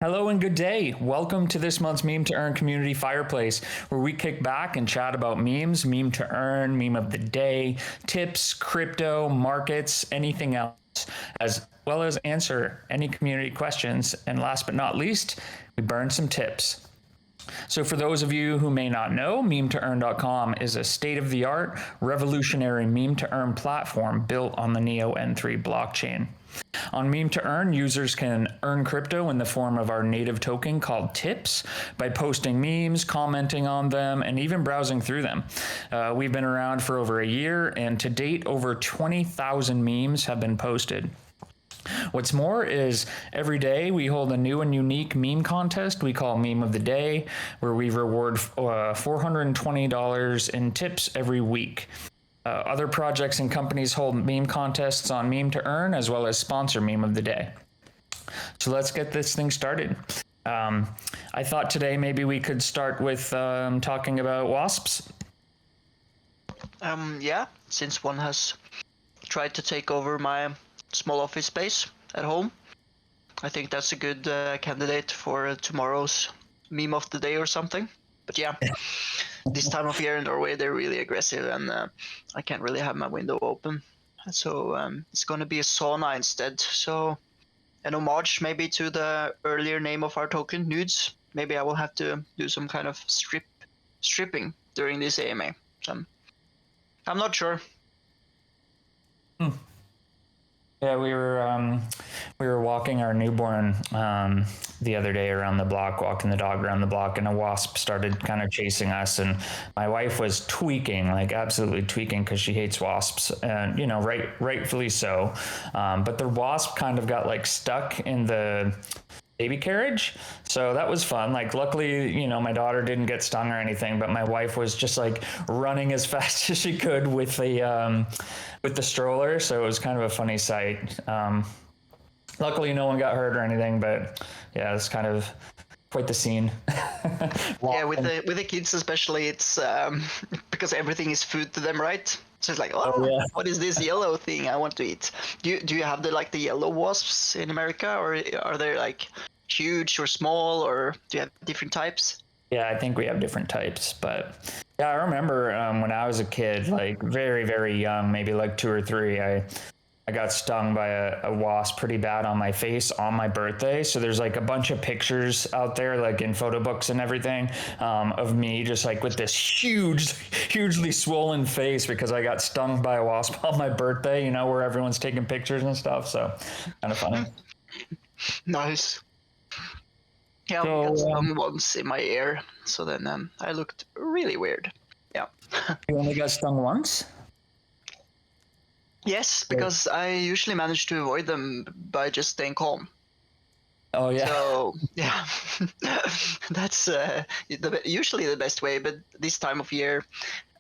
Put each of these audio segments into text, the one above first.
Hello and good day. Welcome to this month's Meme to Earn community Fireplace, where we kick back and chat about memes, meme to earn, meme of the day, tips, crypto, markets, anything else, as well as answer any community questions. And last but not least, we burn some tips. So for those of you who may not know, Meme2Earn.com is a state-of-the-art, revolutionary meme-to-earn platform built on the Neo N3 blockchain. On Meme2Earn, users can earn crypto in the form of our native token called tips by posting memes, commenting on them, and even browsing through them. We've been around for over a year, and to date, over 20,000 memes have been posted. What's more is every day we hold a new and unique meme contest we call Meme of the Day, where we reward $420 in tips every week. Other projects and companies hold meme contests on Meme2Earn as well as sponsor Meme of the Day. So let's get this thing started. I thought today maybe we could start with talking about wasps. Yeah, since one has tried to take over my small office space at home, I think that's a good candidate for tomorrow's meme of the day or something. But yeah, this time of year in Norway, they're really aggressive, and I can't really have my window open. So it's going to be a sauna instead. So an homage maybe to the earlier name of our token, nudes. Maybe I will have to do some kind of stripping during this AMA. So I'm not sure. Yeah, we were walking our newborn the other day around the block, walking the dog around the block, and a wasp started kind of chasing us, and my wife was tweaking, like absolutely tweaking, because she hates wasps, and rightfully so. But the wasp kind of got like stuck in the baby carriage, so that was fun. Like luckily, my daughter didn't get stung or anything, but my wife was just like running as fast as she could with the stroller, so it was kind of a funny sight. Luckily no one got hurt or anything, but yeah, it's kind of quite the scene. Yeah, with the kids especially, it's because everything is food to them, right? So it's like, oh yeah, what is this yellow thing I want to eat? Do you have the yellow wasps in America, or are they like huge or small, or do you have different types? Yeah, I think we have different types, but yeah, I remember when I was a kid, like very, very young, maybe like 2 or 3, I got stung by a wasp pretty bad on my face on my birthday. So there's like a bunch of pictures out there, like in photo books and everything, of me just like with this hugely swollen face because I got stung by a wasp on my birthday, where everyone's taking pictures and stuff. So kind of funny. Nice. Yeah, I got stung once in my ear, so then I looked really weird. Yeah. You only got stung once? Yes, because I usually manage to avoid them by just staying calm. Oh yeah. So yeah, that's usually the best way. But this time of year,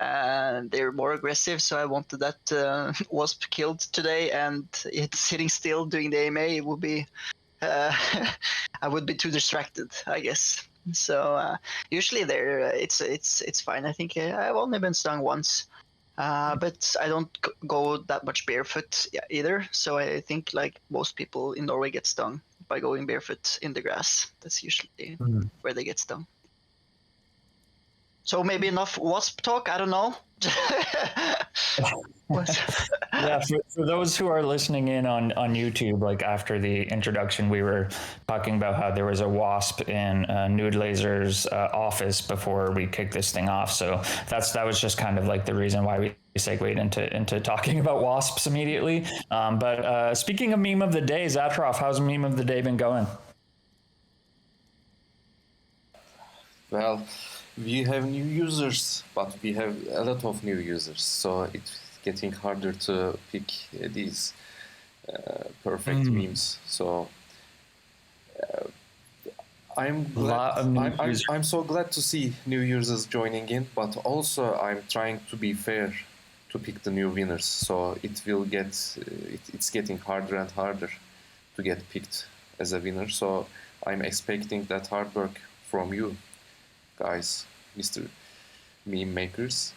they're more aggressive. So I wanted that wasp killed today, and it's sitting still doing the AMA. It would be, I would be too distracted, I guess. So usually it's fine. I think I've only been stung once. But I don't go that much barefoot either. So I think like most people in Norway get stung by going barefoot in the grass. That's usually where they get stung. So maybe enough wasp talk. I don't know. Yeah, for those who are listening in on YouTube, like after the introduction, we were talking about how there was a wasp in Nude Laser's office before we kicked this thing off. So that was just kind of like the reason why we segued into talking about wasps immediately. But speaking of meme of the day, Zatroff, how's meme of the day been going? Well, we have new users, but we have a lot of new users, so it's getting harder to pick these perfect memes. So I'm glad. I'm so glad to see new users joining in, but also I'm trying to be fair to pick the new winners. So it will get it's getting harder and harder to get picked as a winner. So I'm expecting that hard work from you guys, Mr. Meme makers.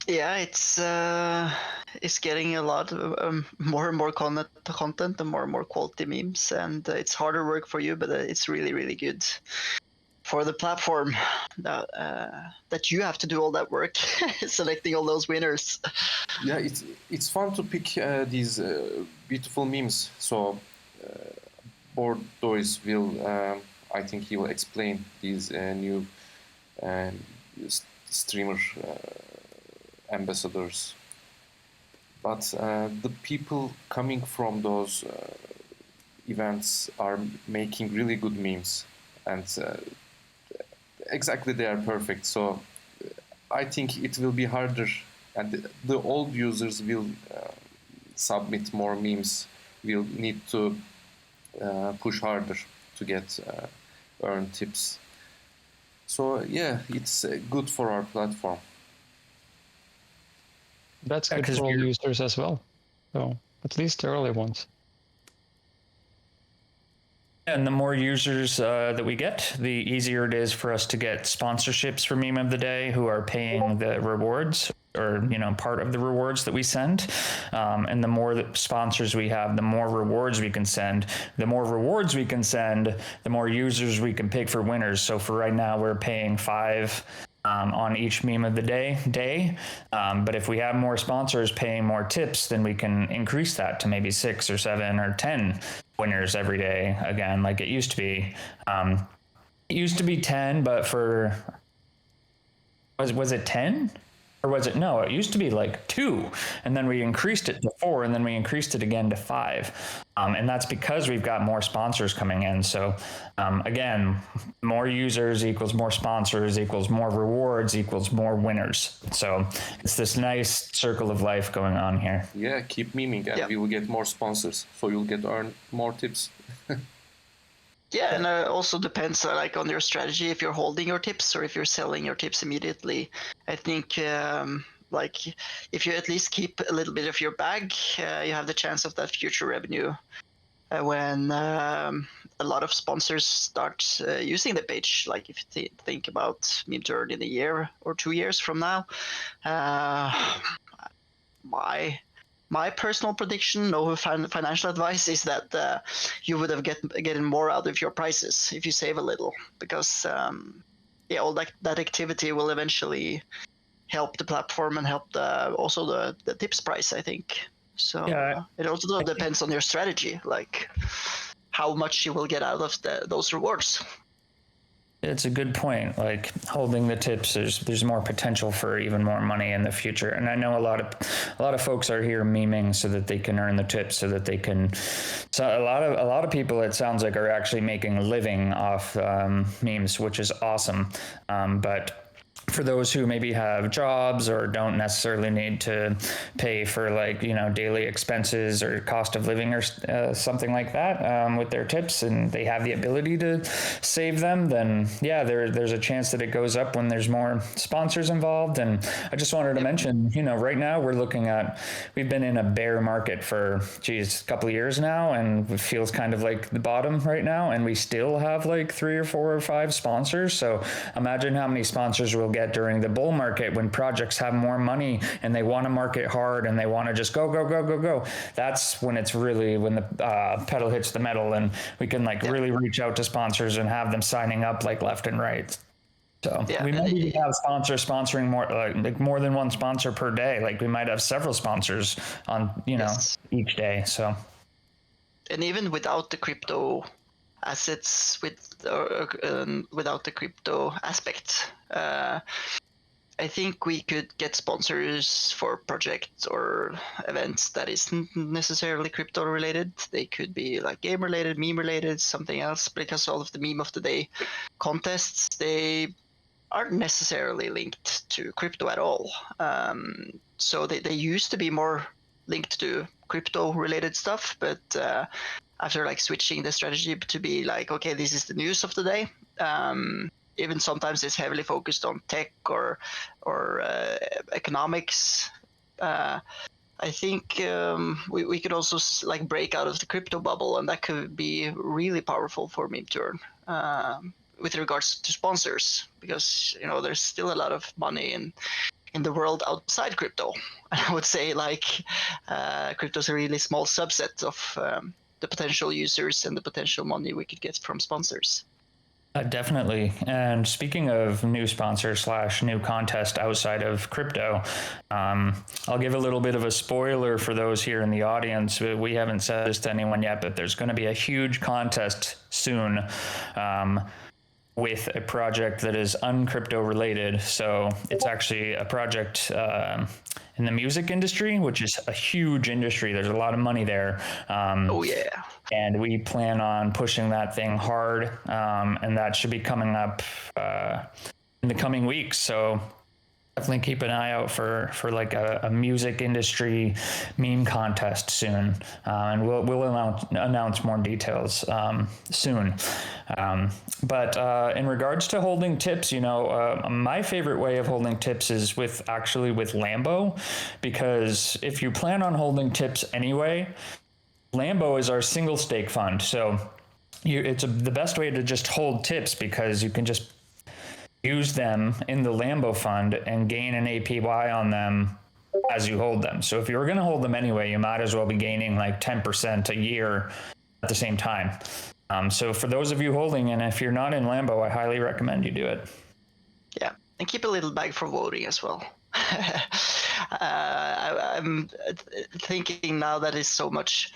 Yeah, is getting a lot of more and more content and more quality memes, and it's harder work for you, but it's really, really good for the platform that you have to do all that work selecting all those winners. Yeah, it's fun to pick these beautiful memes. So Bordois will, I think he will explain these new streamer ambassadors. But the people coming from those events are making really good memes, and exactly they are perfect. So I think it will be harder, and the old users will submit more memes, will need to push harder to get earn tips. So yeah, it's good for our platform. That's good for all users as well. So at least the early ones. And the more users that we get, the easier it is for us to get sponsorships for Meme of the Day who are paying the rewards, or part of the rewards that we send. And the more that sponsors we have, the more rewards we can send. The more rewards we can send, the more users we can pick for winners. So for right now, we're paying 5 on each Meme of the day. But if we have more sponsors paying more tips, then we can increase that to maybe 6 or 7 or 10 winners every day again, like it used to be. It used to be 10, but was it 10? Or was it? No, it used to be like 2, and then we increased it to 4, and then we increased it again to 5. And that's because we've got more sponsors coming in. So again, more users equals more sponsors equals more rewards equals more winners. So it's this nice circle of life going on here. Yeah, keep memeing and we will get more sponsors. So you'll get earn more tips. Yeah, and also depends on your strategy, if you're holding your tips or if you're selling your tips immediately. I think if you at least keep a little bit of your bag, you have the chance of that future revenue when a lot of sponsors start using the page. Like if you think about Meme2Earn in a year or 2 years from now, my personal prediction, no financial advice, is that you would have getting more out of your prices if you save a little, because all that activity will eventually help the platform and help also the tips price, I think. So it also depends on your strategy, like how much you will get out of those rewards. It's a good point. Like holding the tips, there's more potential for even more money in the future. And I know a lot of folks are here memeing so that they can earn the tips, so that they can. So a lot of people, it sounds like, are actually making a living off memes, which is awesome. But for those who maybe have jobs or don't necessarily need to pay for daily expenses or cost of living or something like that with their tips, and they have the ability to save them, then there's a chance that it goes up when there's more sponsors involved. And I just wanted to mention, right now we've been in a bear market for a couple of years now, and it feels kind of like the bottom right now, and we still have like 3 or 4 or 5 sponsors. So imagine how many sponsors we'll get during the bull market when projects have more money and they want to market hard and they want to just go. That's when it's really when the pedal hits the metal, and we can really reach out to sponsors and have them signing up like left and right. So we might even have sponsors sponsoring more, like more than one sponsor per day. Like we might have several sponsors on each day. So, and even without the crypto assets, without the crypto aspect, I think we could get sponsors for projects or events that isn't necessarily crypto related. They could be like game related, meme related, something else, because all of the Meme of the Day contests, they aren't necessarily linked to crypto at all. So they used to be more linked to crypto related stuff, but after switching the strategy to be okay, this is the news of the day, even sometimes it's heavily focused on tech or economics. I think we could also break out of the crypto bubble, and that could be really powerful for Meme2Earn with regards to sponsors, because there's still a lot of money in in the world outside crypto. I would say like crypto is a really small subset of the potential users and the potential money we could get from sponsors. Definitely. And speaking of new sponsor / new contest outside of crypto, I'll give a little bit of a spoiler for those here in the audience. We haven't said this to anyone yet, but there's going to be a huge contest soon with a project that is uncrypto related. So it's actually a project in the music industry, which is a huge industry. There's a lot of money there. Oh yeah. And we plan on pushing that thing hard, and that should be coming up in the coming weeks. So definitely keep an eye out for like a music industry meme contest soon, and we'll announce more details soon. But in regards to holding tips, my favorite way of holding tips is with Lambo, because if you plan on holding tips anyway, Lambo is our single stake fund. So it's the best way to just hold tips, because you can just use them in the Lambo fund and gain an APY on them as you hold them. So if you're going to hold them anyway, you might as well be gaining like 10% a year at the same time. So for those of you holding, and if you're not in Lambo, I highly recommend you do it. Yeah, and keep a little bag for voting as well. I'm thinking now that is so much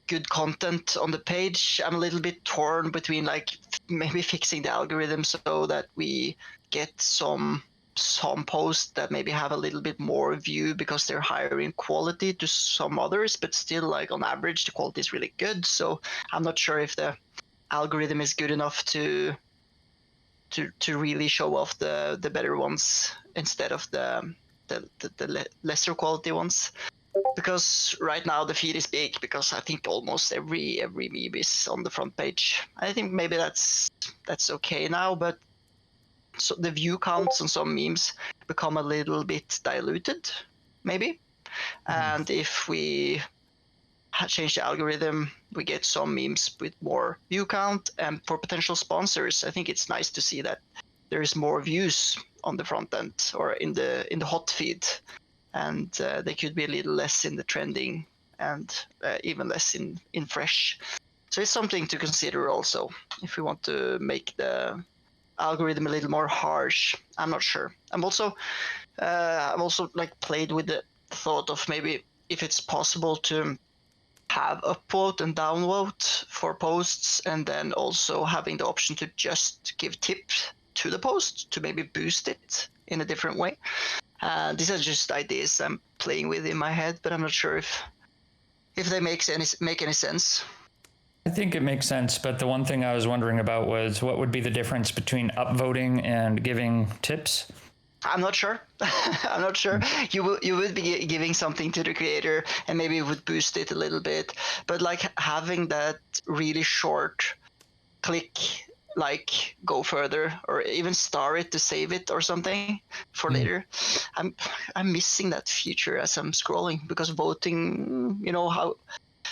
good content on the page. I'm a little bit torn between like maybe fixing the algorithm so that we get some posts that maybe have a little bit more view because they're higher in quality to some others, but still like on average the quality is really good. So I'm not sure if the algorithm is good enough to really show off the better ones instead of the lesser quality ones. Because right now the feed is big, because I think almost every meme is on the front page. I think maybe that's okay now, but so the view counts on some memes become a little bit diluted, maybe. And if we change the algorithm, we get some memes with more view count. And for potential sponsors, I think it's nice to see that there's more views on the front end or in the hot feed. And they could be a little less in the trending and even less in fresh. So it's something to consider also if we want to make the algorithm a little more harsh. I'm not sure. I've also like played with the thought of maybe if it's possible to have upvote and downvote for posts, and then also having the option to just give tips to the post to maybe boost it in a different way. These are just ideas I'm playing with in my head, but I'm not sure if they make any sense. I think it makes sense, but the one thing I was wondering about was what would be the difference between upvoting and giving tips? I'm not sure. I'm not sure. You would be giving something to the creator, and maybe it would boost it a little bit. But like having that really short click, like go further, or even star it to save it or something for later. I'm missing that feature as I'm scrolling, because voting,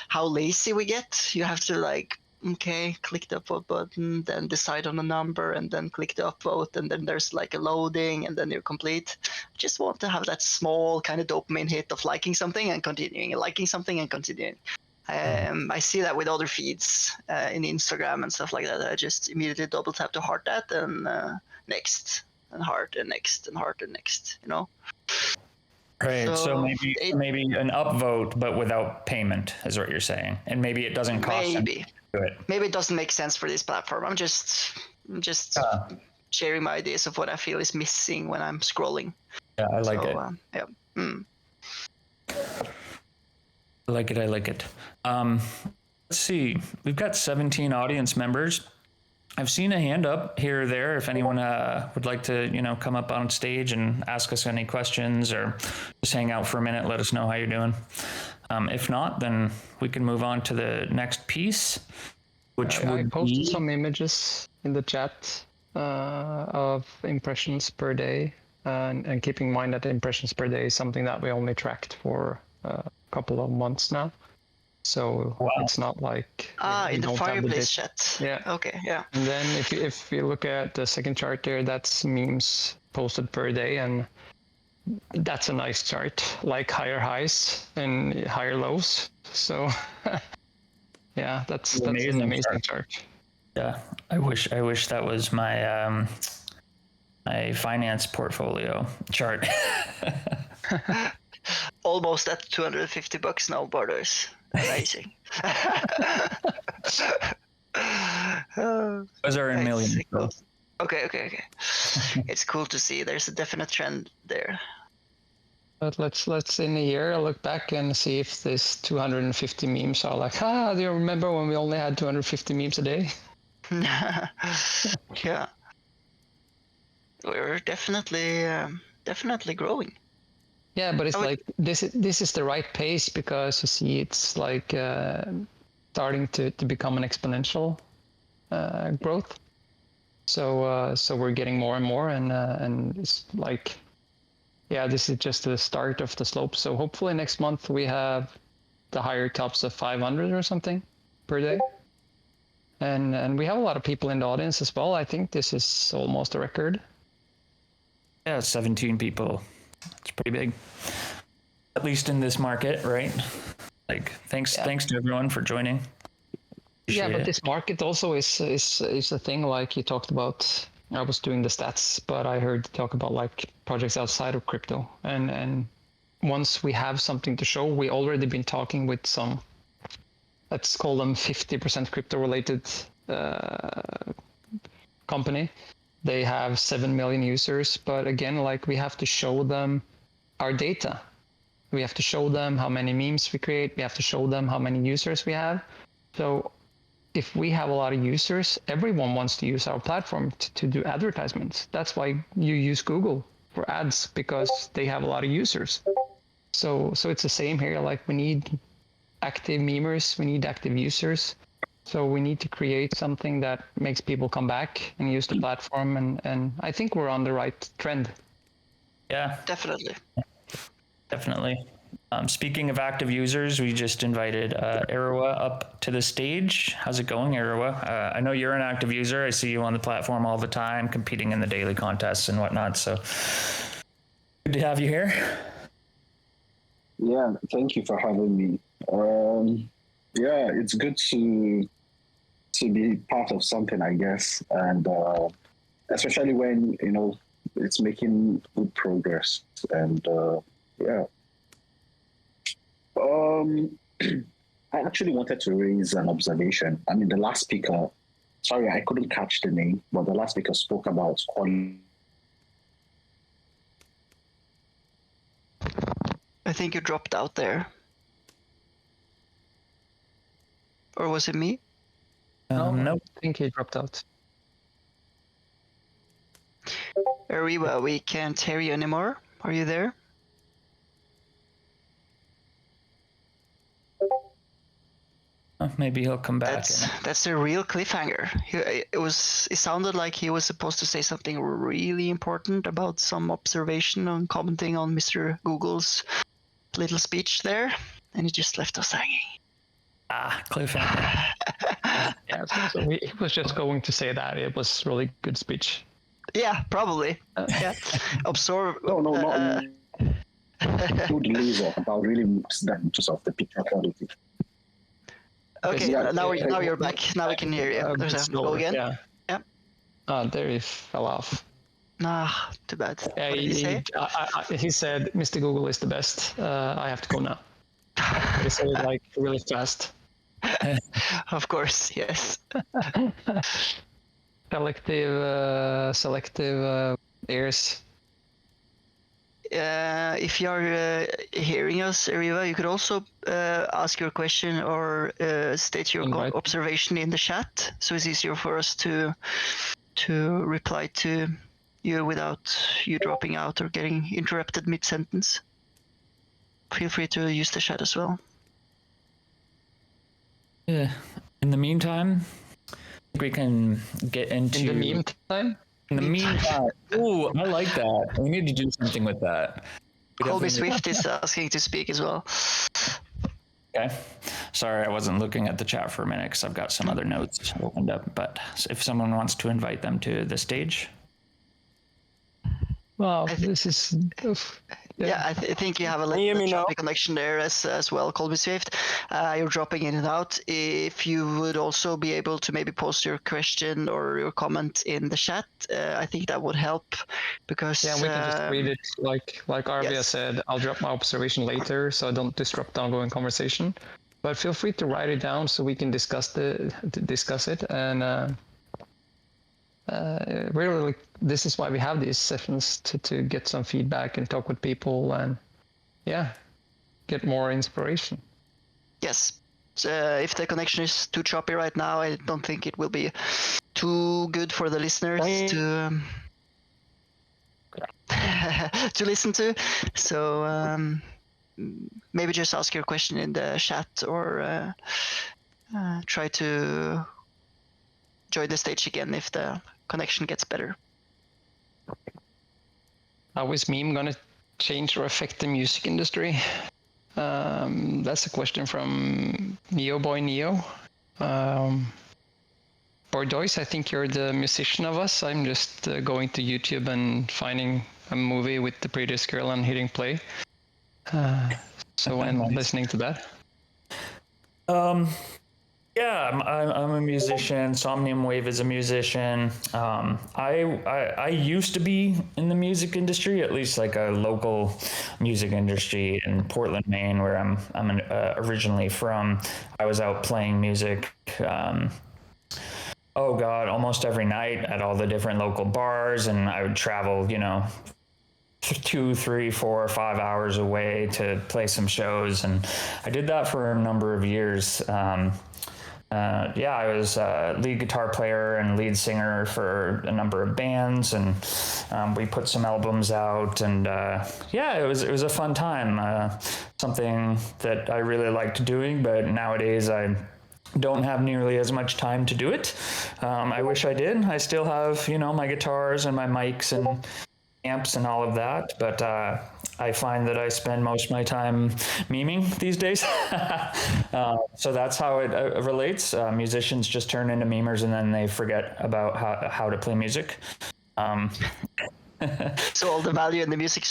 how lazy we get. You have to like, okay, click the upvote button, then decide on a number, and then click the upvote, and then there's like a loading, and then you're complete. I just want to have that small kind of dopamine hit of liking something and continuing, and liking something and continuing. I see that with other feeds in Instagram and stuff like that. I just immediately double tap to heart that, and next, and heart, and next, and heart, and next, Right. So maybe an upvote, but without payment is what you're saying, and maybe it doesn't cost. Maybe it doesn't make sense for this platform. I'm just sharing my ideas of what I feel is missing when I'm scrolling. Yeah, I like it. Yeah. I like it. Let's see. We've got 17 audience members. I've seen a hand up here or there. If anyone would like to, come up on stage and ask us any questions, or just hang out for a minute, let us know how you're doing. If not, then we can move on to the next piece, which I posted some images in the chat of impressions per day, and keeping in mind that impressions per day is something that we only tracked for a couple of months now. So it's not like in the Fireplace chat. Yeah. Okay. Yeah. And then if you look at the second chart there, that's memes posted per day, and that's a nice chart, like higher highs and higher lows. So yeah, that's an amazing chart. Yeah, I wish that was my my finance portfolio chart. Almost at $250 now, brothers. Amazing. Those are in millions. Cool. Okay. It's cool to see. There's a definite trend there. But let's in a year look back and see if this 250 memes are like, do you remember when we only had 250 memes a day? Yeah, we're definitely growing. Yeah, but it's like this is the right pace, because you see it's like starting to become an exponential growth. So we're getting more and more, and it's like, yeah, this is just the start of the slope. So hopefully next month we have the higher tops of 500 or something per day. And we have a lot of people in the audience as well. I think this is almost a record. Yeah, 17 people. It's pretty big. At least in this market, right? Like, thanks to everyone for joining. Appreciate but this market also is a thing, like you talked about. I was doing the stats, but I heard you talk about like projects outside of crypto. And once we have something to show, we already been talking with some, let's call them 50% crypto related company. They have 7 million users, but again, like we have to show them our data. We have to show them how many memes we create. We have to show them how many users we have. So if we have a lot of users, everyone wants to use our platform to do advertisements. That's why you use Google for ads, because they have a lot of users. So it's the same here. Like we need active memers, we need active users. So we need to create something that makes people come back and use the platform. And I think we're on the right trend. Yeah, Definitely. Speaking of active users, we just invited Arawa up to the stage. How's it going, Arawa? I know you're an active user. I see you on the platform all the time, competing in the daily contests and whatnot. So good to have you here. Yeah, thank you for having me. Yeah, it's good to be part of something, I guess, and especially when it's making good progress. And yeah. I actually wanted to raise an observation. I mean, the last speaker, sorry, I couldn't catch the name, but the last speaker spoke about quality. I think you dropped out there. Or was it me? No, I think he dropped out. Ariwa, we can't hear you anymore. Are you there? Maybe he'll come back. That's a real cliffhanger. It sounded like he was supposed to say something really important about some observation and commenting on Mr. Google's little speech there, and he just left us hanging. Cliffhanger. Yeah, so he was just going to say that it was really good speech. Yeah, probably. Yeah. Absorb. No. Good laser about really just of the picture quality. Okay, now you're back. Now we can hear you. Go again. Yeah. There he fell off. Nah, too bad. Yeah, what did he say? He said, "Mr. Google is the best. I have to go now." He said it like really fast. Of course, yes. Selective ears. If you're hearing us, Ariva, you could also ask your question or state your observation in the chat, so it's easier for us to reply to you without you dropping out or getting interrupted mid-sentence. Feel free to use the chat as well. Yeah. In the meantime, we can get into... In the meantime? In the meantime. Ooh, I like that. We need to do something with that. Colby Swift is asking to speak as well. Okay. Sorry, I wasn't looking at the chat for a minute because I've got some other notes opened up. But if someone wants to invite them to the stage. Wow, this is. Oof. Yeah, I think you have a little choppy connection there as well, Colby Swift. You're dropping in and out. If you would also be able to maybe post your question or your comment in the chat, I think that would help, because we can just read it like Arvia said. I'll drop my observation later, so I don't disrupt the ongoing conversation. But feel free to write it down so we can discuss it. And really, this is why we have these sessions, to get some feedback and talk with people and get more inspiration. Yes. If the connection is too choppy right now, I don't think it will be too good for the listeners to to listen to. So maybe just ask your question in the chat, or try to join the stage again if the connection gets better. How is Meme gonna change or affect the music industry? That's a question from Neo. Bordois, I think you're the musician of us. I'm just going to YouTube and finding a movie with the prettiest girl and hitting play. So I'm listening to that. Yeah, I'm a musician. Somnium Wave is a musician. I used to be in the music industry, at least like a local music industry in Portland, Maine, where I'm originally from. I was out playing music. Almost every night at all the different local bars, and I would travel, 2, 3, 4, 5 hours away to play some shows, and I did that for a number of years. I was a lead guitar player and lead singer for a number of bands, and we put some albums out, and it was a fun time. Something that I really liked doing, but nowadays I don't have nearly as much time to do it. I wish I did. I still have, my guitars and my mics and amps and all of that, but I find that I spend most of my time memeing these days. So that's how it relates. Musicians just turn into memers, and then they forget about how to play music. So all the value in the music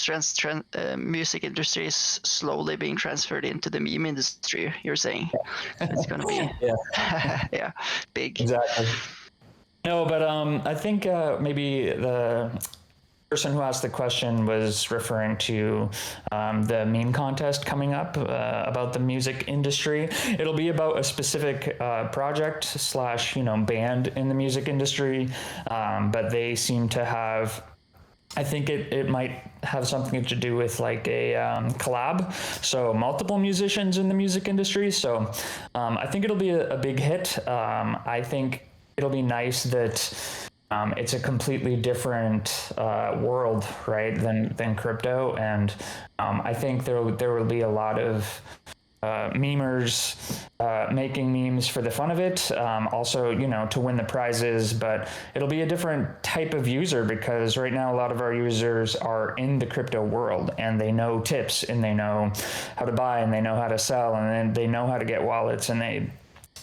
music industry is slowly being transferred into the meme industry, you're saying? It's going to be big. Exactly. No, but I think maybe the person who asked the question was referring to the meme contest coming up about the music industry. It'll be about a specific project / band in the music industry, but they seem to have, I think it might have something to do with like a collab. So multiple musicians in the music industry. So I think it'll be a big hit. I think it'll be nice that it's a completely different world, right, than crypto. And I think there will be a lot of memers making memes for the fun of it, also to win the prizes, but it'll be a different type of user, because right now a lot of our users are in the crypto world, and they know tips, and they know how to buy, and they know how to sell, and then they know how to get wallets, and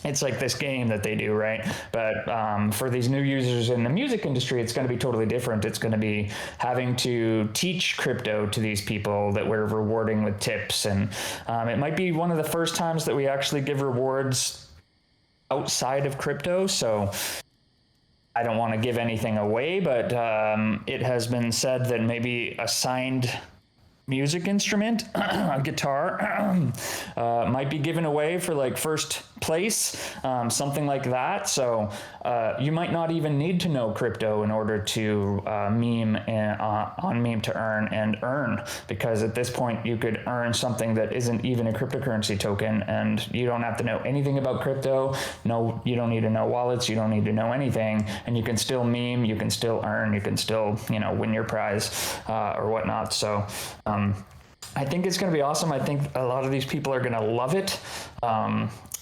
it's like this game that they do, right? But for these new users in the music industry, it's going to be totally different. It's going to be having to teach crypto to these people that we're rewarding with tips. And it might be one of the first times that we actually give rewards outside of crypto. So I don't want to give anything away, but it has been said that maybe a signed music instrument, a guitar, might be given away for like first place, something like that. So you might not even need to know crypto in order to meme on Meme2Earn and earn, because at this point you could earn something that isn't even a cryptocurrency token, and you don't have to know anything about crypto. No, you don't need to know wallets, you don't need to know anything, and you can still meme, you can still earn, you can still win your prize or whatnot. So I think it's going to be awesome. I think a lot of these people are going to love it.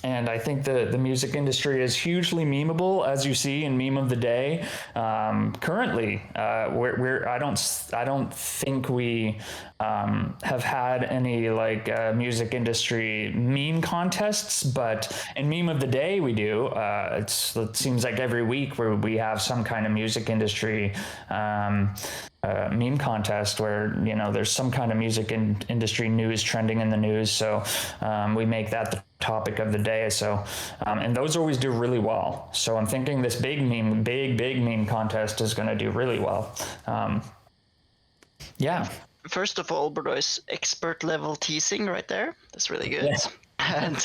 And I think the music industry is hugely memeable, as you see in Meme of the Day. Currently, I don't think we have had any like music industry meme contests, but in Meme of the Day we do. It seems like every week where we have some kind of music industry meme contest where, you know, there's some kind of music industry news trending in the news. So we make that the topic of the day. So, and those always do really well. So I'm thinking this big meme contest is going to do really well. Yeah. First of all, Bordeaux, expert level teasing right there. That's really good. Yeah.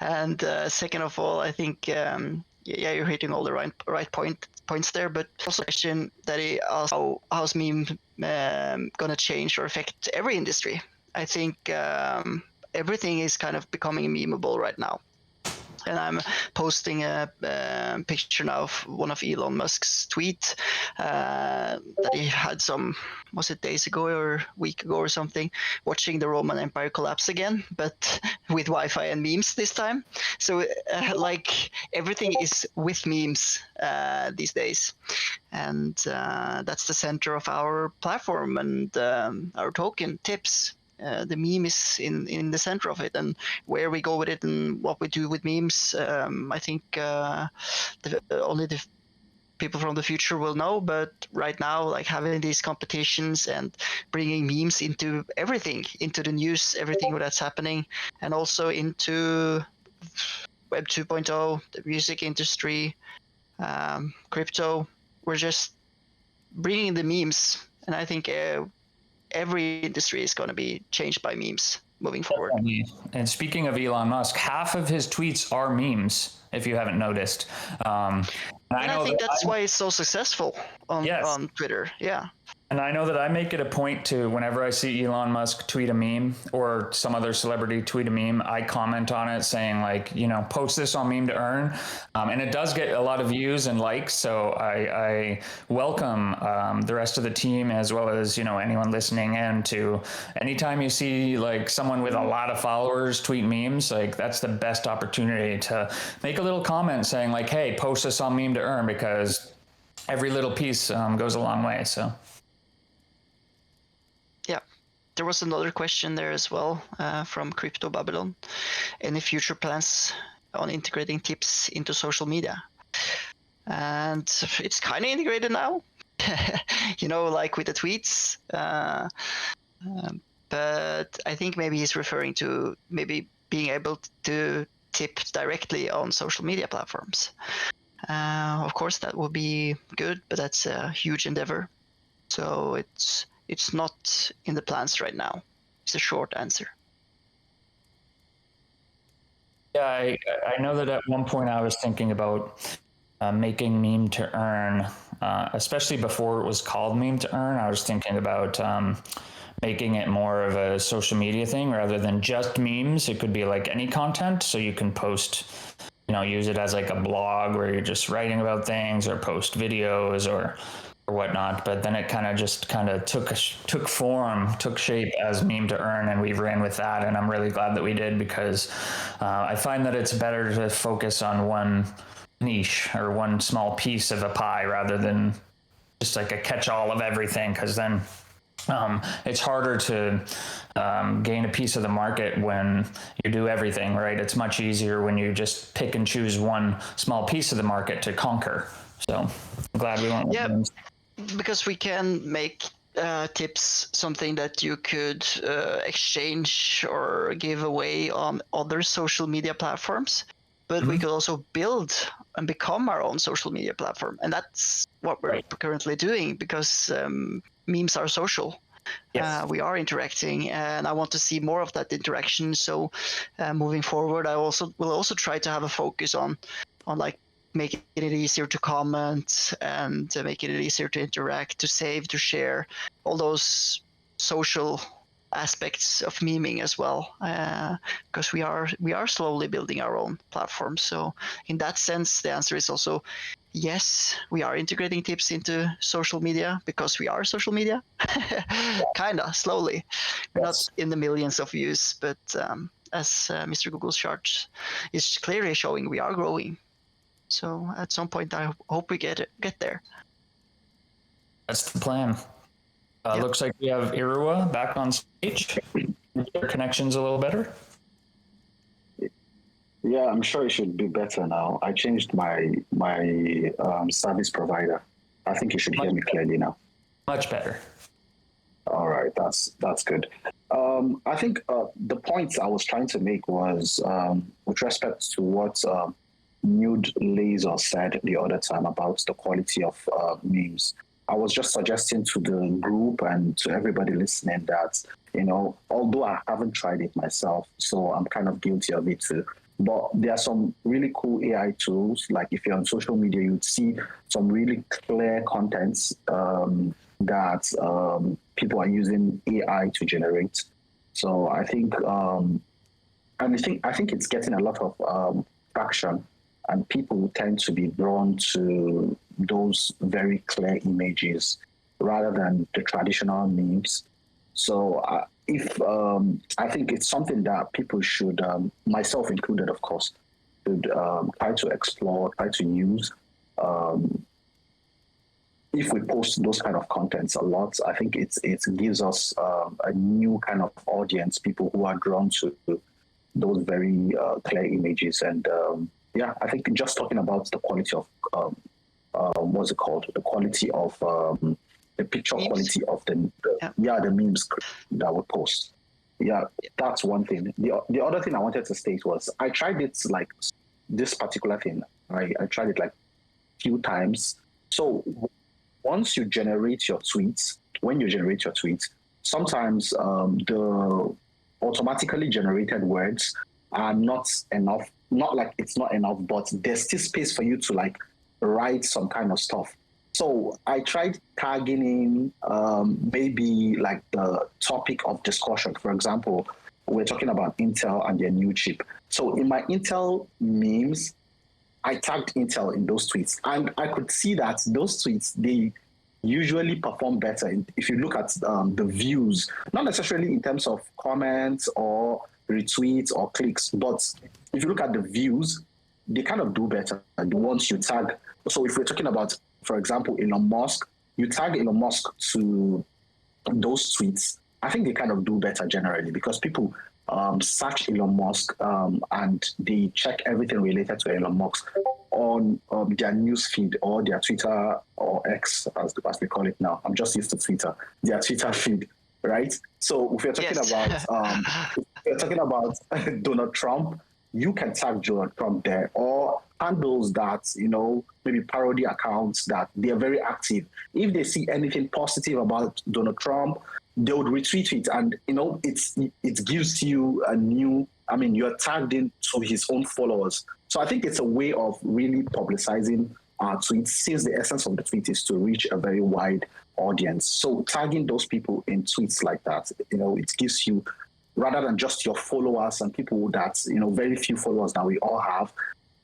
And second of all, I think you're hitting all the right points there. But also a question that he asked, how's meme gonna change or affect every industry? I think everything is kind of becoming memeable right now. And I'm posting a picture now of one of Elon Musk's tweet that he had was it days ago or a week ago or something, watching the Roman Empire collapse again, but with Wi-Fi and memes this time. So like everything is with memes these days. And that's the center of our platform and our token tips. The meme is in the center of it, and where we go with it and what we do with memes, I think only the people from the future will know. But right now, like having these competitions and bringing memes into everything, into the news, everything that's happening, and also into Web 2.0, the music industry, crypto, we're just bringing the memes, and I think every industry is going to be changed by memes moving forward. And speaking of Elon Musk, half of his tweets are memes, if you haven't noticed. And I think that's why it's so successful on Twitter. Yeah. And I know that I make it a point to, whenever I see Elon Musk tweet a meme or some other celebrity tweet a meme, I comment on it saying, like, you know, post this on Meme2Earn. And it does get a lot of views and likes. So I welcome the rest of the team, as well as, you know, anyone listening in, to anytime you see like someone with a lot of followers tweet memes, like that's the best opportunity to make a little comment saying like, hey, post this on Meme2Earn, because every little piece goes a long way. So. Yeah, there was another question there as well from Crypto Babylon. Any future plans on integrating tips into social media? And it's kind of integrated now, you know, like with the tweets. But I think maybe he's referring to maybe being able to tip directly on social media platforms. Of course, that would be good, but that's a huge endeavor. So it's not in the plans right now. It's a short answer. Yeah, I know that at one point I was thinking about making Meme2Earn, especially before it was called Meme2Earn. I was thinking about making it more of a social media thing rather than just memes. It could be like any content, so you can post, you know, use it as like a blog where you're just writing about things, or post videos or whatnot. But then it kind of took shape as Meme2Earn, and we ran with that. And I'm really glad that we did, because I find that it's better to focus on one niche or one small piece of a pie rather than just like a catch-all of everything, because then it's harder to gain a piece of the market when you do everything, right? It's much easier when you just pick and choose one small piece of the market to conquer. So I'm glad we went with them. Because we can make tips something that you could exchange or give away on other social media platforms, but we could also build and become our own social media platform. And that's what we're currently doing, because memes are social. Yes. We are interacting, and I want to see more of that interaction. So moving forward, I will also try to have a focus on like making it easier to comment and making it easier to interact, to save, to share, all those social aspects of memeing as well, because we are slowly building our own platform. So in that sense, the answer is also yes, we are integrating tips into social media, because we are social media. Kind of slowly. We're not in the millions of views, but as Mr. Google's chart is clearly showing, we are growing. So at some point, I hope we get there. That's the plan. Looks like we have Irua back on stage. Their connection's a little better. Yeah, I'm sure it should be better now. I changed my service provider. I think you should hear me clearly now. Much better. That's good. I think the point I was trying to make was with respect to what Nude Laser said the other time about the quality of memes. I was just suggesting to the group and to everybody listening that, although I haven't tried it myself, so I'm kind of guilty of it too. But there are some really cool AI tools. Like if you're on social media, you'd see some really clear contents that people are using AI to generate. So I think, and I think it's getting a lot of traction, and people tend to be drawn to those very clear images rather than the traditional memes. So if I think it's something that people should, myself included, of course, should try to explore, try to use. If we post those kind of contents a lot, I think it gives us a new kind of audience, people who are drawn to those very clear images. And I think just talking about the quality of what's it called? The quality of the picture memes. Quality of the memes that we post. Yeah, that's one thing. The other thing I wanted to state was I tried it like this particular thing. I tried it like a few times. So once you generate your tweets, sometimes the automatically generated words are not enough. Not like it's not enough, but there's still space for you to like write some kind of stuff. So I tried tagging in maybe like the topic of discussion. For example, we're talking about Intel and their new chip. So in my Intel memes, I tagged Intel in those tweets, and I could see that those tweets, they usually perform better if you look at the views, not necessarily in terms of comments or retweets or clicks, but if you look at the views, they kind of do better the ones you tag. So if we're talking about, for example, Elon Musk, you tag Elon Musk to those tweets, I think they kind of do better generally because people search Elon Musk and they check everything related to Elon Musk on their news feed or their Twitter or X, as we call it now. I'm just used to Twitter, their Twitter feed, right? So if you're talking about Donald Trump, you can tag Donald Trump there, or handles that, maybe parody accounts that they're very active. If they see anything positive about Donald Trump, they would retweet it, and it gives you a new. I mean, you're tagged in to his own followers. So I think it's a way of really publicizing our tweets, since the essence of the tweet is to reach a very wide audience. So tagging those people in tweets like that, it gives you, rather than just your followers and people that very few followers that we all have.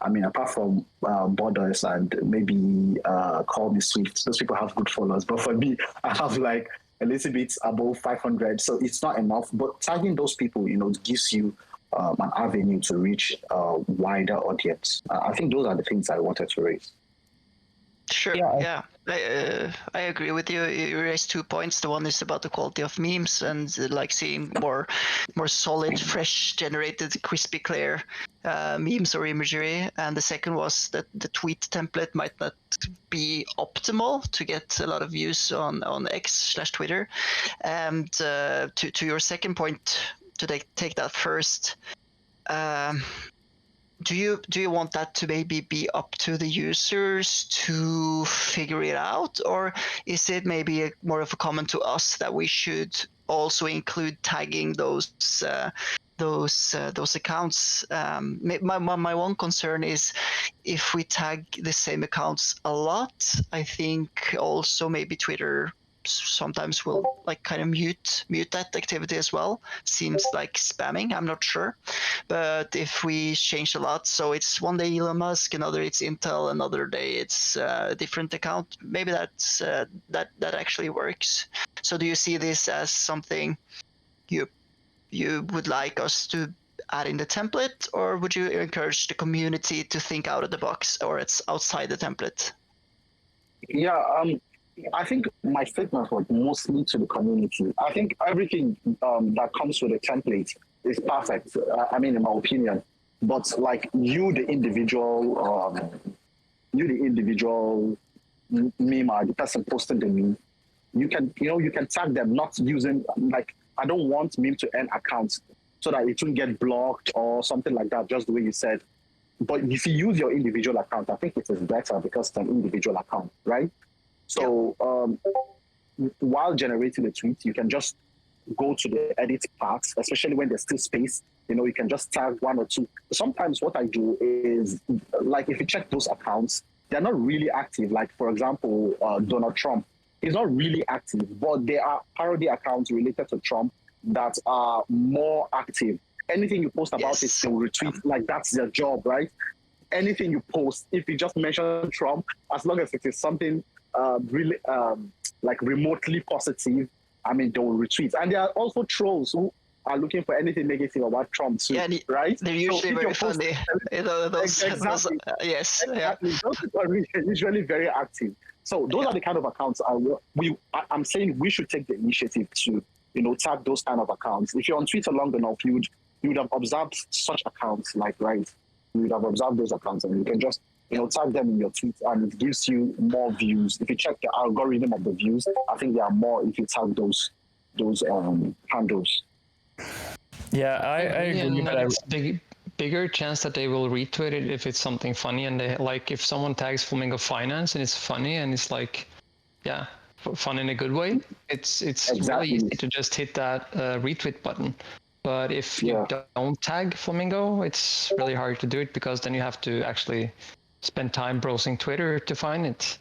I mean, apart from Borders and maybe Call Me Swift, those people have good followers. But for me, I have like a little bit above 500, so it's not enough. But tagging those people, it gives you an avenue to reach a wider audience. I think those are the things I wanted to raise. Sure. Yeah. I agree with you. You raised 2 points. The one is about the quality of memes and like seeing more solid, fresh, generated, crispy, clear memes or imagery. And the second was that the tweet template might not be optimal to get a lot of views on X/Twitter. And to your second point, to take that first. Do you want that to maybe be up to the users to figure it out, or is it maybe more of a comment to us that we should also include tagging those accounts? My one concern is if we tag the same accounts a lot, I think also maybe Twitter sometimes will like kind of mute that activity as well. Seems like spamming, I'm not sure. But if we change a lot, so it's one day Elon Musk, another it's Intel, another day it's a different account, maybe that actually works. So do you see this as something you would like us to add in the template, or would you encourage the community to think out of the box, or it's outside the template? Yeah, I think my statement was mostly to the community. I think everything that comes with a template is perfect. I mean, in my opinion, but like you, the individual memer, the person posting the meme, you can tag them, not using, like, I don't want Meme2Earn accounts so that it won't get blocked or something like that, just the way you said. But if you use your individual account, I think it is better because it's an individual account, right? So while generating a tweet, you can just go to the edit part, especially when there's still space. You can just tag one or two. Sometimes what I do is, like, if you check those accounts, they're not really active. Like, for example, Donald Trump is not really active, but there are parody accounts related to Trump that are more active. Anything you post about it, they'll retweet. Like, that's their job, right? Anything you post, if you just mention Trump, as long as it is something really like remotely positive, I mean, they will retweet. And there are also trolls who are looking for anything negative about Trump too, right? They're usually very funny. Exactly. Yes. Exactly. Yeah. Those are usually very active. So those are the kind of accounts I'm saying we should take the initiative to, tag those kind of accounts. If you're on Twitter long enough, you would have observed such accounts, like, right? You would have observed those accounts, and you can just tag them in your tweet, and it gives you more views. If you check the algorithm of the views, I think there are more if you tag those handles. Yeah, I agree. And it's bigger chance that they will retweet it if it's something funny, and they, like, if someone tags Flamingo Finance and it's funny and it's like, yeah, fun in a good way, it's really easy to just hit that retweet button. But if you don't tag Flamingo, it's really hard to do it, because then you have to actually spend time browsing Twitter to find it.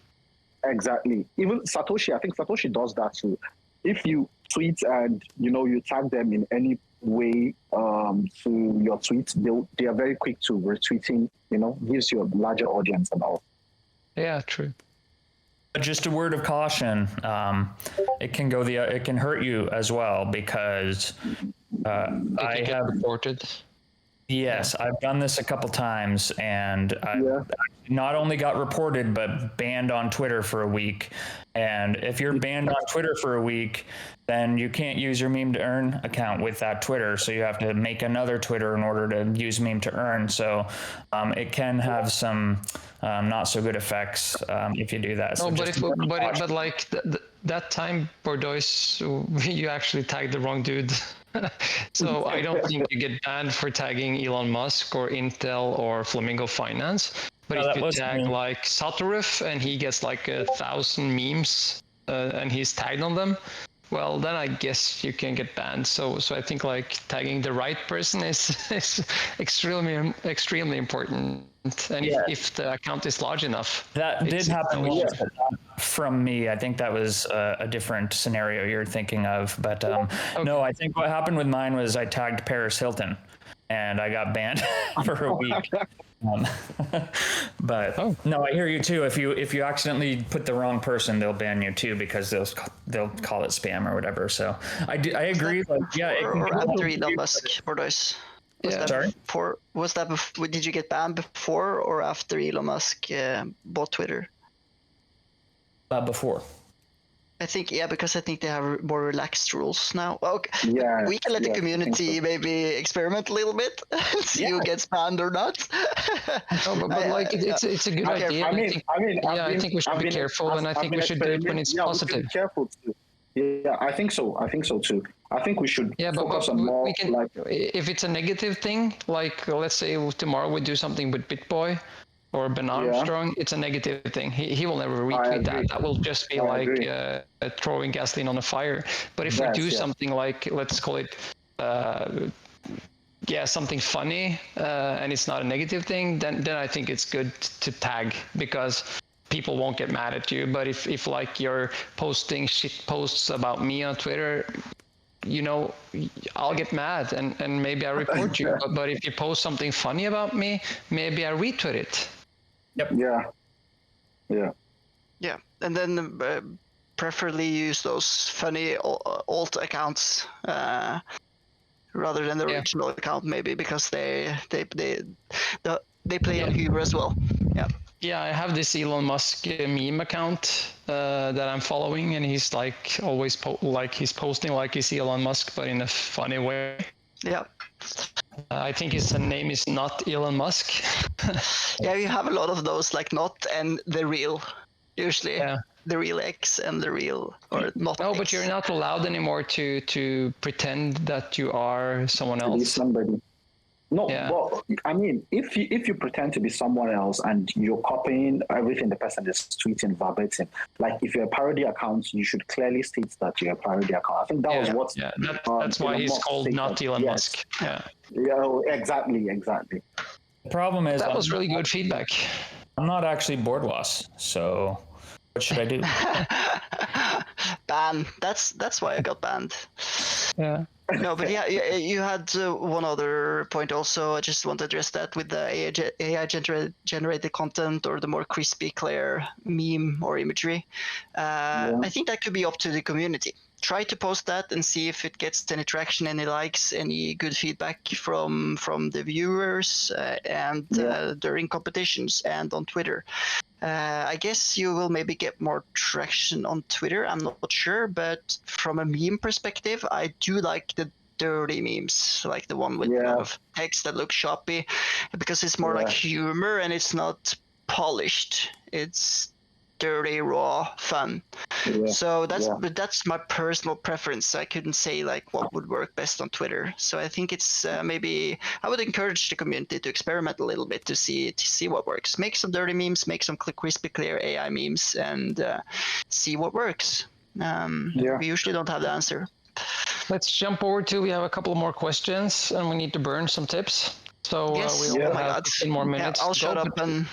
Exactly. Even Satoshi, I think Satoshi does that too. If you tweet and you tag them in any way to your tweet, they are very quick to retweeting. Gives you a larger audience and all. Yeah, true. Just a word of caution: it can hurt you as well, because I have reported. Yes, I've done this a couple times, and I not only got reported, but banned on Twitter for a week. And if you're banned on Twitter for a week, then you can't use your Meme2Earn account with that Twitter. So you have to make another Twitter in order to use Meme2Earn. So it can have some not so good effects if you do that. So but like that time, Bordeaux, you actually tagged the wrong dude. So I don't think you get banned for tagging Elon Musk or Intel or Flamingo Finance. But if you tag like Satorif and he gets like 1,000 memes and he's tagged on them, well, then I guess you can get banned. So I think like tagging the right person is extremely important. And if the account is large enough. That did happen once, but not from me. I think that was a different scenario you're thinking of. But no, I think what happened with mine was I tagged Paris Hilton and I got banned for a week. But no, I hear you too. If you accidentally put the wrong person, they'll ban you too, because they'll call it spam or whatever. So I agree. Or after Elon Musk, Bordeaux. Did you get banned before or after Elon Musk bought Twitter? Before. I think, because I think they have more relaxed rules now. Okay. Yeah, we can let the community maybe experiment a little bit and see who gets banned or not. No, but like it's a good idea. I think we should be careful, and I think we should do it when it's positive. Careful too. Yeah, I think so too. I think we should focus on more. We can, if it's a negative thing, like let's say tomorrow we do something with BitBoy or Ben Armstrong, it's a negative thing. He will never retweet that. That will just be throwing gasoline on a fire. But if we do something like, let's call it, something funny, and it's not a negative thing, then I think it's good to tag, because people won't get mad at you. But if like you're posting shit posts about me on Twitter, I'll get mad and maybe I report you. But if you post something funny about me, maybe I retweet it. Yep. Yeah, and then preferably use those funny alt accounts rather than the original account, maybe, because they play on humor as well. Yeah. Yeah, I have this Elon Musk meme account that I'm following, and he's like always he's posting like he's Elon Musk, but in a funny way. Yeah. I think his name is not Elon Musk. Yeah, you have a lot of those, like not and the real, usually. Yeah. the real X and the real or not. No, X. but you're not allowed anymore to pretend that you are someone To be else. somebody. No, Yeah. but I mean, if you pretend to be someone else and you're copying everything the person is tweeting verbatim, like if you're a parody account, you should clearly state that you're a parody account. I think that was what. Yeah, that's why Elon he's Musk called not stated. Elon Yes. Musk. Yeah. Yeah, oh, exactly. The problem is That was really good feedback. I'm not actually board was, so what should I do? Ban. That's why I got banned. Yeah. No, but yeah, you had one other point also. I just want to address that with the AI generated content or the more crispy, clear meme or imagery. I think that could be up to the community. Try to post that and see if it gets any traction, any likes, any good feedback from the viewers, and during competitions and on Twitter. I guess you will maybe get more traction on Twitter. I'm not sure, but from a meme perspective, I do like the dirty memes, like the one with a lot of text that looks choppy, because it's more like humor and it's not polished. It's dirty, raw fun. So that's my personal preference. I couldn't say like what would work best on Twitter. So I think it's maybe I would encourage the community to experiment a little bit to see what works. Make some dirty memes, make some crispy clear AI memes, and see what works. We usually don't have the answer. Let's jump over to, we have a couple more questions and we need to burn some tips. So yes. we only have 10 more minutes. Yeah, I'll shut up and...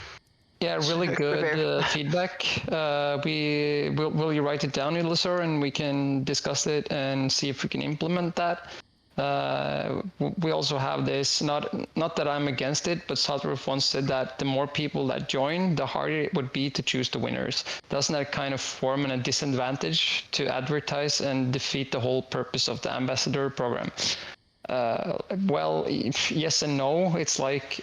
Yeah, really good feedback. Will you write it down, Illusor, and we can discuss it and see if we can implement that. We also have this, not that I'm against it, but Satruf once said that the more people that join, the harder it would be to choose the winners. Doesn't that kind of form a disadvantage to advertise and defeat the whole purpose of the ambassador program? Well, yes and no. It's like...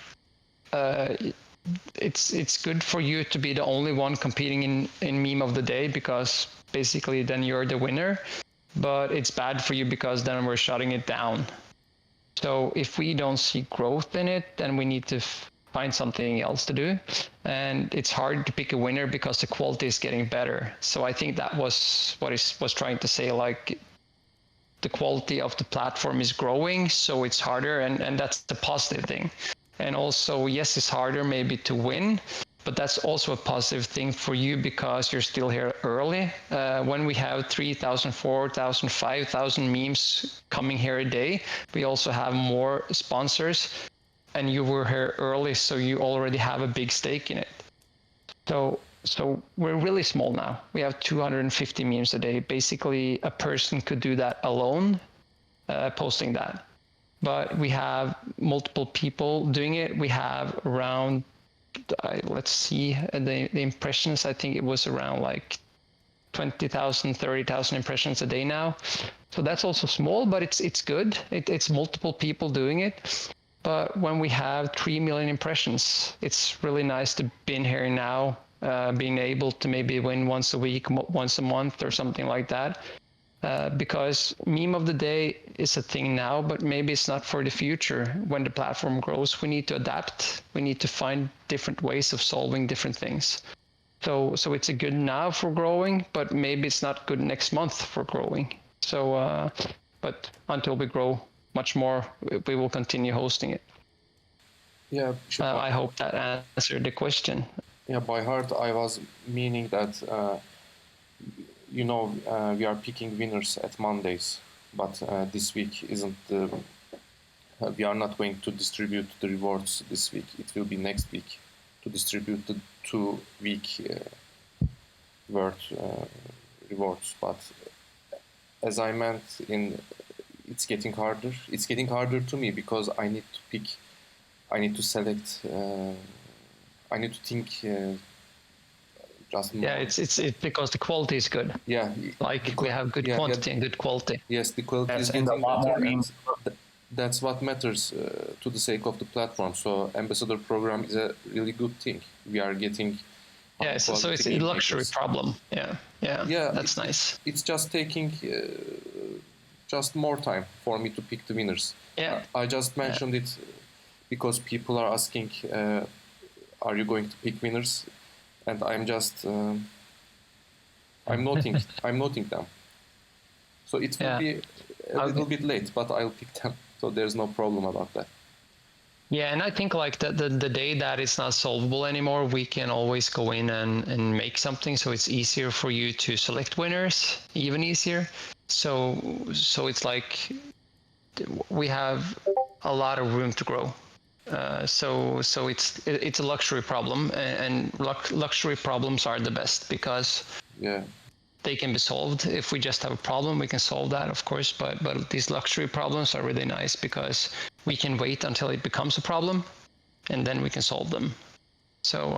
It's good for you to be the only one competing in meme of the day, because basically then you're the winner, but it's bad for you because then we're shutting it down. So if we don't see growth in it, then we need to find something else to do, and it's hard to pick a winner because the quality is getting better. So I think that was what he was trying to say, like the quality of the platform is growing, so it's harder, and that's the positive thing. And also, yes, it's harder maybe to win, but that's also a positive thing for you because you're still here early. When we have 3,000, 4,000, 5,000 memes coming here a day, we also have more sponsors, and you were here early, so you already have a big stake in it. So we're really small now. We have 250 memes a day. Basically, a person could do that alone, posting that. But we have multiple people doing it. We have around, let's see, the impressions, I think it was around like 20,000, 30,000 impressions a day now. So that's also small, but it's good. It's multiple people doing it. But when we have 3 million impressions, it's really nice to be in here now, being able to maybe win once a week, once a month or something like that. Because meme of the day is a thing now, but maybe it's not for the future. When the platform grows, we need to adapt. We need to find different ways of solving different things. So it's a good now for growing, but maybe it's not good next month for growing. So, but until we grow much more, we will continue hosting it. Yeah. I hope that answered the question. Yeah, by heart, I was meaning that. We are picking winners at Mondays, but this week isn't the. We are not going to distribute the rewards this week. It will be next week to distribute the 2-week worth rewards. But as I meant, it's getting harder. It's getting harder to me because I need to pick. I need to select. I need to think. Yeah, it's because the quality is good. Yeah, like we have good quantity and good quality. Yes, the quality is getting better, and that's what matters to the sake of the platform. So ambassador program is a really good thing. We are getting. Yeah, so it's a luxury problem. Yeah, that's nice. It's just taking just more time for me to pick the winners. Yeah, I just mentioned it because people are asking, "Are you going to pick winners?" And I'm just I'm noting them. So it will be a little bit late, but I'll pick them. So there's no problem about that. Yeah, and I think like the day that it's not solvable anymore, we can always go in and make something so it's easier for you to select winners, even easier. So it's like we have a lot of room to grow. So it's a luxury problem, and luxury problems are the best because they can be solved. If we just have a problem, we can solve that, of course. But these luxury problems are really nice because we can wait until it becomes a problem, and then we can solve them. So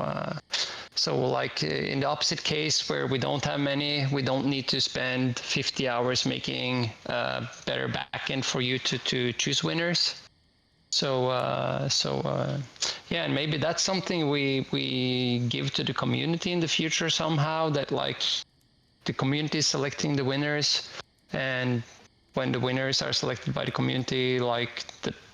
like in the opposite case where we don't have many, we don't need to spend 50 hours making a better backend for you to choose winners. Yeah, and maybe that's something we give to the community in the future somehow, that like the community is selecting the winners, and when the winners are selected by the community, like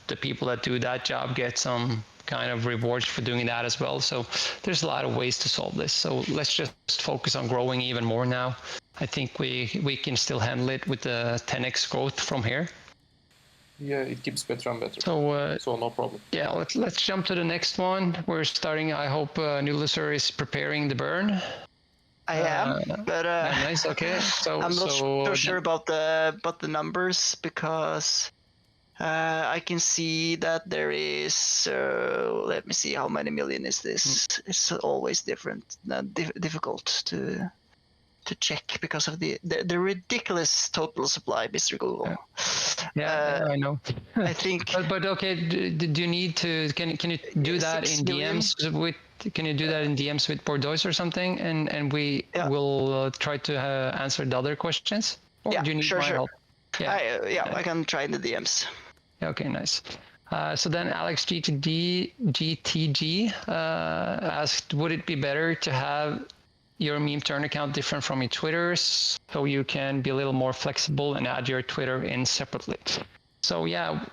the people that do that job get some kind of rewards for doing that as well. So there's a lot of ways to solve this. So let's just focus on growing even more now. I think we can still handle it with the 10x growth from here. Yeah, it keeps better and better. So no problem. Yeah, let's jump to the next one. We're starting. I hope Nuliser is preparing the burn. I am, but nice. Okay, so I'm not so sure about the numbers because I can see that there is. Let me see, how many million is this? It's always different, difficult to check because of the ridiculous total supply, Mr. Google. Yeah, I know. I think. but okay, do you need to? Can you do that in DMs with? Can you do that in DMs with Bordeaux or something? And we will try to answer the other questions. Or do you need my help? I can try in the DMs. Okay, nice. So then Alex GTG asked, would it be better to have your Meme2Earn account different from your Twitter's so you can be a little more flexible and add your Twitter in separately? So yeah,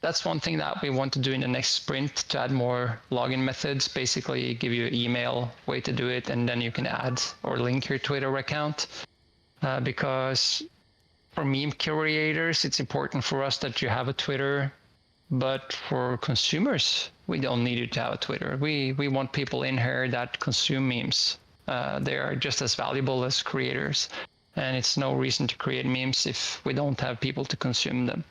that's one thing that we want to do in the next sprint, to add more login methods, basically give you an email way to do it, and then you can add or link your Twitter account. Because for meme creators, it's important for us that you have a Twitter, but for consumers, we don't need you to have a Twitter. We want people in here that consume memes. They are just as valuable as creators, and it's no reason to create memes if we don't have people to consume them.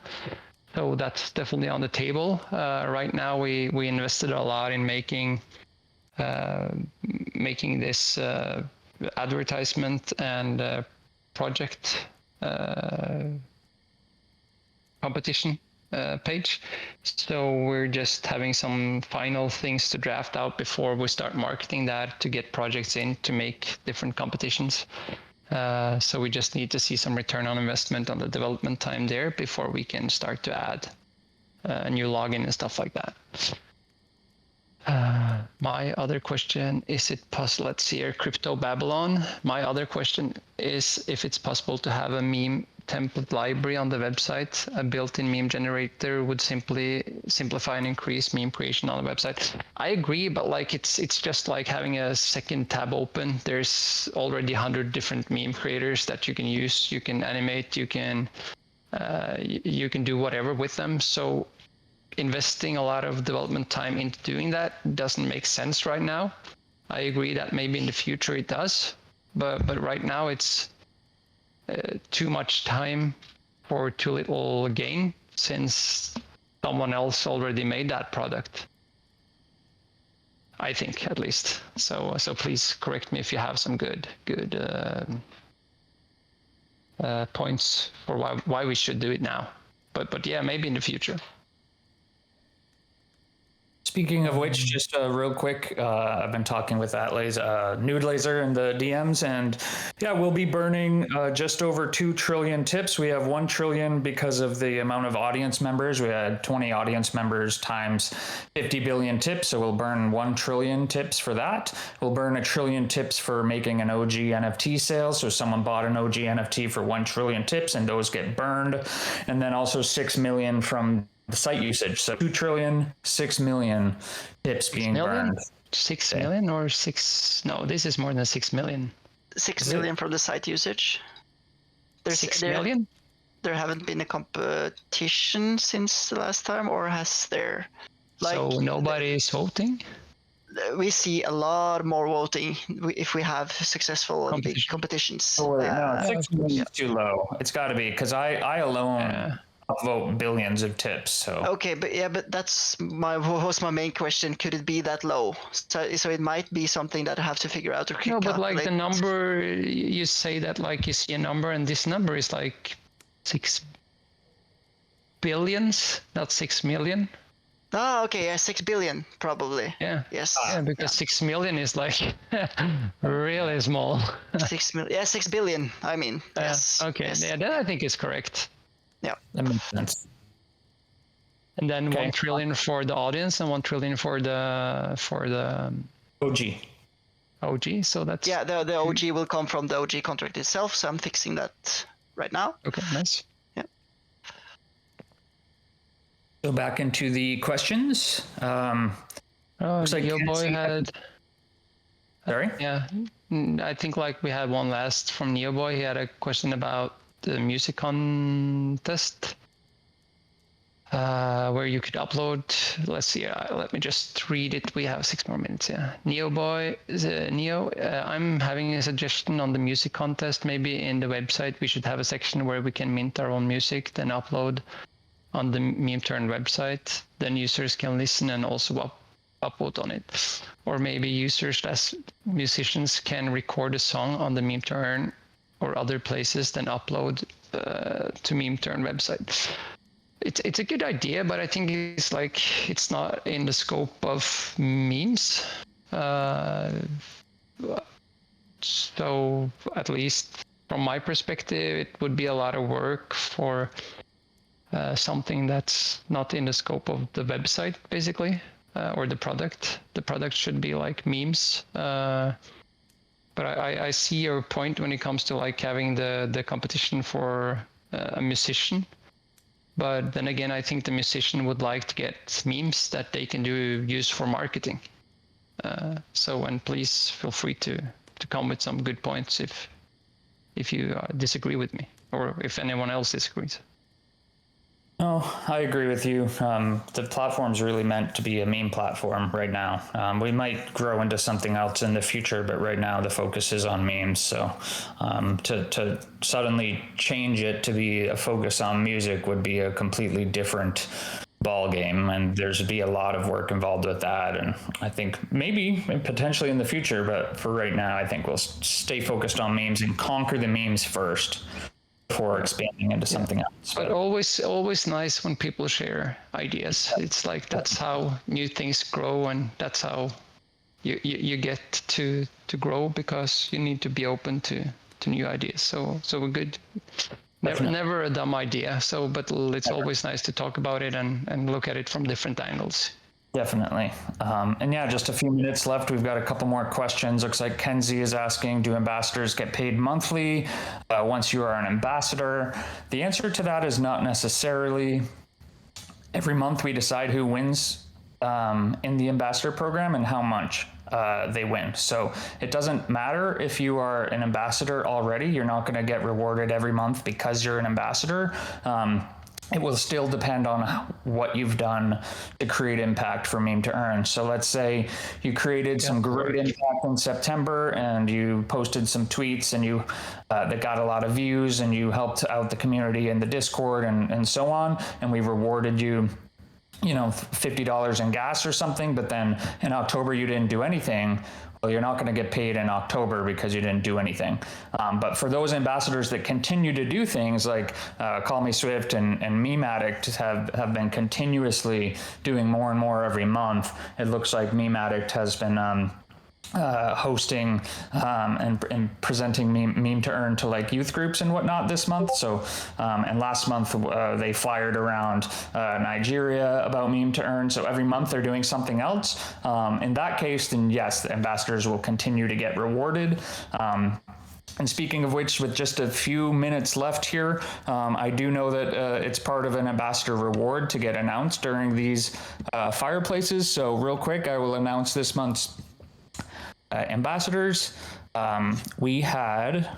So that's definitely on the table. Right now, we invested a lot in making this advertisement and project competition page. So we're just having some final things to draft out before we start marketing that, to get projects in to make different competitions. So we just need to see some return on investment on the development time there before we can start to add a new login and stuff like that. My other question, is it possible, let's see here, Crypto Babylon. My other question is if it's possible to have a meme template library on the website. A built-in meme generator would simply simplify and increase meme creation on the website. I agree, but like it's just like having a second tab open. There's already 100 different meme creators that you can use. You can animate, you can do whatever with them. So investing a lot of development time into doing that doesn't make sense right now. I agree that maybe in the future it does, but right now it's too much time for too little gain, since someone else already made that product. I think, at least. So please correct me if you have some good points for why we should do it now. But yeah, maybe in the future. Speaking of which, just real quick, I've been talking with Nude Laser in the DMs, and yeah, we'll be burning just over 2 trillion tips. We have 1 trillion because of the amount of audience members. We had 20 audience members times 50 billion tips, so we'll burn 1 trillion tips for that. We'll burn 1 trillion tips for making an OG NFT sale. So someone bought an OG NFT for 1 trillion tips, and those get burned. And then also 6 million from the site usage. So 2 trillion, 6 million tips being burned. 6 million or 6? No, this is more than 6 million. 6 million from the site usage. 6 million? There haven't been a competition since the last time, or has there? So nobody is voting? We see a lot more voting if we have successful and big competitions. Oh, wait, no, 6 million is too low. It's got to be, because I alone vote billions of tips. So okay, but that's was my main question. Could it be that low? So it might be something that I have to figure out. No, but like the number, you say that like you see a number, and this number is like 6 billions, not 6 million. Oh, okay, yeah, 6 billion probably. Yeah. Yes. Yeah, because 6 million is like really small. 6 million. Yeah, 6 billion. I mean. Yes. Okay. Yes. Yeah, that I think is correct. Yeah. that makes sense. And then 1 trillion for the audience and 1 trillion for the OG. OG. So that's the OG will come from the OG contract itself. So I'm fixing that right now. okay. Nice. So back into the questions. Looks like Neoboy had. Sorry? Yeah, I think like we had one last from Neoboy. He had a question about the music contest, where you could upload. Let's see. Let me just read it. We have 6 more minutes. Yeah, Neoboy, Neo. I'm having a suggestion on the music contest. Maybe in the website we should have a section where we can mint our own music, then upload on the Meme2Earn website. Then users can listen and also upvote on it. Or maybe users as musicians can record a song on the Meme2Earn or other places, then upload to Meme2Earn website. It's a good idea, but I think it's not in the scope of memes. So at least from my perspective, it would be a lot of work for something that's not in the scope of the website, basically, or the product. The product should be like memes. But I see your point when it comes to like having the competition for a musician. But then again, I think the musician would like to get memes that they can use for marketing. And please feel free to come with some good points if you disagree with me, or if anyone else disagrees. Oh, I agree with you. The platform's really meant to be a meme platform right now. We might grow into something else in the future, but right now the focus is on memes. So to suddenly change it to be a focus on music would be a completely different ball game, and there's be a lot of work involved with that. And I think maybe potentially in the future, but for right now, I think we'll stay focused on memes and conquer the memes first before expanding into something else. But always nice when people share ideas. It's like that's how new things grow, and that's how you get to grow, because you need to be open to new ideas. So we're good. Never a dumb idea. But it's always nice to talk about it and look at it from different angles. Definitely. And yeah, just a few minutes left. We've got a couple more questions. Looks like Kenzie is asking, do ambassadors get paid monthly once you are an ambassador? The answer to that is not necessarily. Every month we decide who wins in the ambassador program and how much they win. So it doesn't matter if you are an ambassador already. You're not going to get rewarded every month because you're an ambassador. It will still depend on what you've done to create impact for Meme2Earn. So let's say you created some great impact in September and you posted some tweets and you that got a lot of views, and you helped out the community in the Discord and so on, and we rewarded you, $50 in gas or something, but then in October you didn't do anything. Well, you're not going to get paid in October because you didn't do anything. But for those ambassadors that continue to do things like Call Me Swift and Meme Addict have been continuously doing more and more every month, it looks like Meme Addict has been hosting and presenting Meme2Earn to like youth groups and whatnot this month. So and last month they flyed around Nigeria about Meme2Earn. So every month they're doing something else. In that case, then yes, the ambassadors will continue to get rewarded. And speaking of which, with just a few minutes left here, I do know that it's part of an ambassador reward to get announced during these fireplaces. So real quick, I will announce this month's ambassadors. we had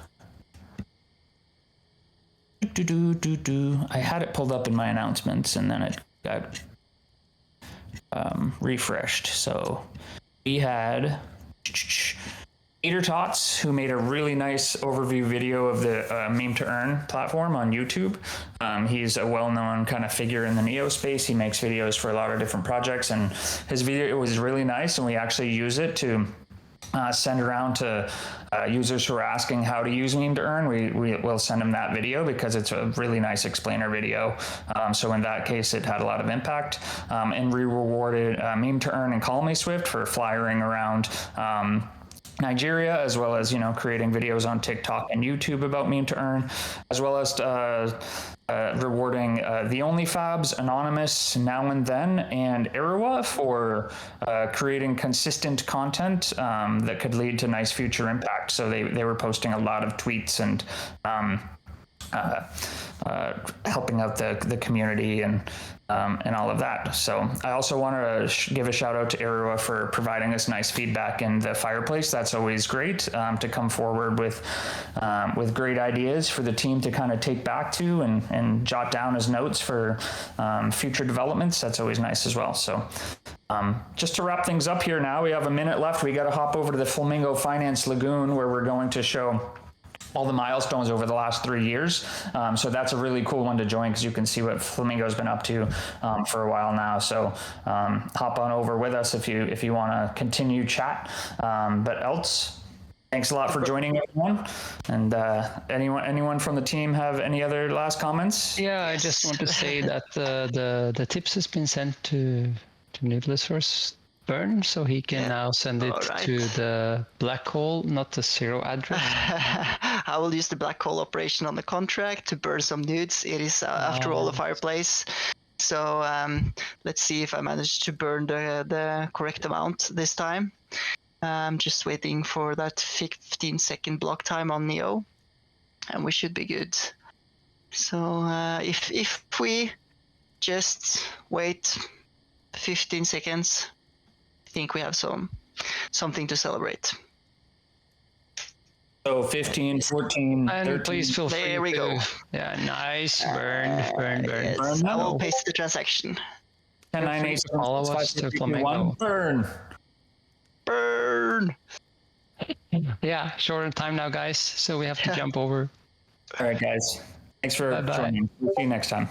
I had it pulled up in my announcements and then it got refreshed. So we had Peter Tots, who made a really nice overview video of the Meme2Earn platform on YouTube. He's a well-known kind of figure in the Neo space. He makes videos for a lot of different projects, and his video was really nice, and we actually use it to send around to users who are asking how to use Meme2Earn. We will send them that video because it's a really nice explainer video. So in that case, it had a lot of impact. And we rewarded Meme2Earn and Call Me Swift for flyering around Nigeria, as well as, creating videos on TikTok and YouTube about Meme2Earn, as well as rewarding the OnlyFabs, Anonymous, Now and Then, and Irawa for creating consistent content that could lead to nice future impact. So they were posting a lot of tweets and helping out the community and all of that. So I also want to give a shout out to Irawa for providing us nice feedback in the Fireplace. That's always great to come forward with great ideas for the team to kind of take back to and jot down as notes for future developments. That's always nice as well. So just to wrap things up here now, we have a minute left. We got to hop over to the Flamingo Finance Lagoon, where we're going to show all the milestones over the last 3 years. So that's a really cool one to join because you can see what Flamingo's been up to for a while now. So hop on over with us if you want to continue chat. But else, thanks a lot for joining everyone. And anyone from the team have any other last comments? Yeah, I just want to say that the tips has been sent to Nicholas Burn, so he can now send it to the black hole, not the zero address. I will use the black hole operation on the contract to burn some nudes. It is, after all, a Fireplace. So let's see if I manage to burn the correct amount this time. I'm just waiting for that 15-second block time on Neo, and we should be good. So if we just wait 15 seconds, I think we have something to celebrate. So 15, 14, and 13. Please feel free. There we go. Yeah, nice. Burn. Yes, I will paste the transaction. 10, 9, 8, 7, Follow 6, 5, us 4, to 3, 2, Flamingo. 1. Burn. Burn. Yeah, short on time now, guys. So we have to jump over. All right, guys. Thanks for Bye-bye. joining. We'll see you next time.